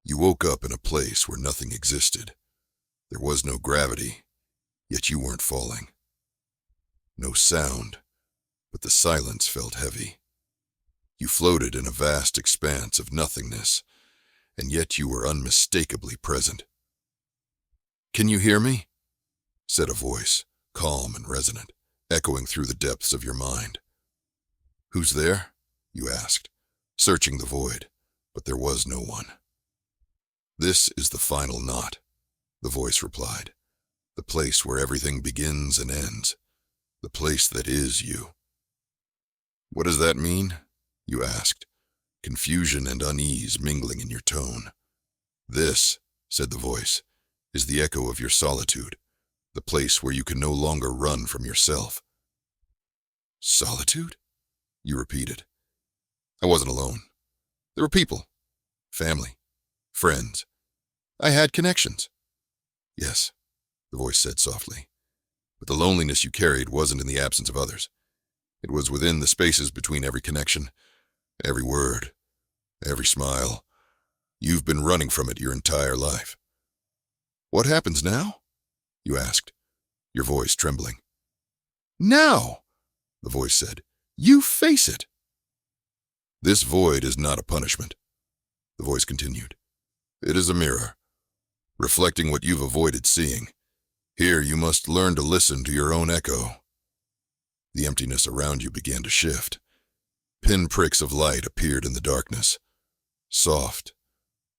You woke up in a place where nothing existed. There was no gravity, yet you weren't falling. No sound, but the silence felt heavy. You floated in a vast expanse of nothingness, and yet you were unmistakably present. "Can you hear me?" said a voice, calm and resonant, echoing through the depths of your mind. "Who's there?" you asked, searching the void, but there was no one. "This is the final knot," the voice replied, "the place where everything begins and ends, the place that is you." "What does that mean?" you asked, confusion and unease mingling in your tone. "This," said the voice, "is the echo of your solitude, the place where you can no longer run from yourself." "Solitude?" you repeated. I wasn't alone. There were people, family, friends. I had connections. "Yes," the voice said softly, "but the loneliness you carried wasn't in the absence of others. It was within the spaces between every connection, every word, every smile. You've been running from it your entire life." "What happens now?" you asked, your voice trembling. "Now," the voice said, "you face it." "This void is not a punishment," the voice continued. "It is a mirror, reflecting what you've avoided seeing. Here you must learn to listen to your own echo." The emptiness around you began to shift. Pinpricks of light appeared in the darkness, soft,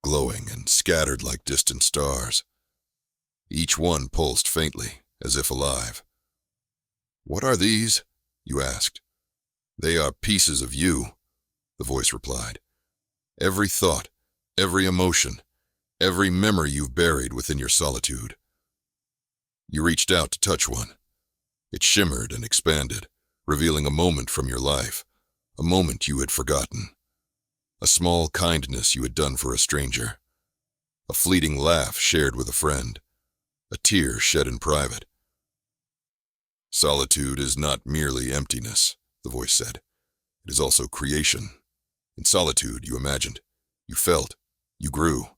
glowing, and scattered like distant stars. Each one pulsed faintly, as if alive. "What are these?" you asked. "They are pieces of you," the voice replied. "Every thought, every emotion, every memory you've buried within your solitude." You reached out to touch one. It shimmered and expanded, revealing a moment from your life, a moment you had forgotten. A small kindness you had done for a stranger. A fleeting laugh shared with a friend. A tear shed in private. "Solitude is not merely emptiness," the voice said. "It is also creation. In solitude, you imagined, you felt, you grew.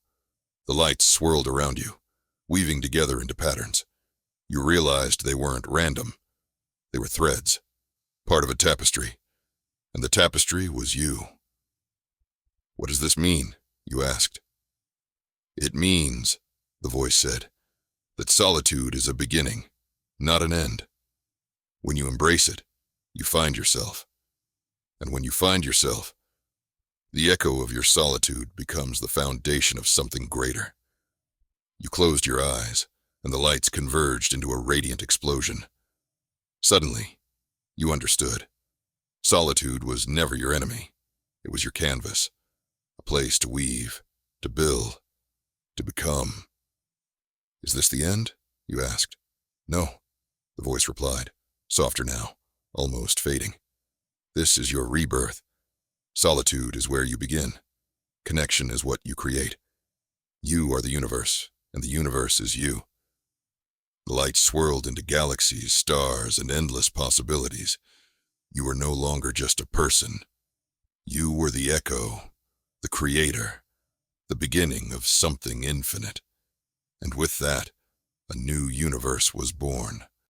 The lights swirled around you, weaving together into patterns. You realized they weren't random. They were threads, part of a tapestry, and the tapestry was you." "What does this mean?" you asked. "It means," the voice said, "that solitude is a beginning, not an end. When you embrace it, you find yourself. And when you find yourself, the echo of your solitude becomes the foundation of something greater." You closed your eyes, and the lights converged into a radiant explosion. Suddenly, you understood. Solitude was never your enemy. It was your canvas, a place to weave, to build, to become. "Is this the end?" you asked. "No," the voice replied, softer now, almost fading. "This is your rebirth. Solitude is where you begin. Connection is what you create. You are the universe, and the universe is you." The light swirled into galaxies, stars, and endless possibilities. You were no longer just a person. You were the echo, the creator, the beginning of something infinite. And with that, a new universe was born.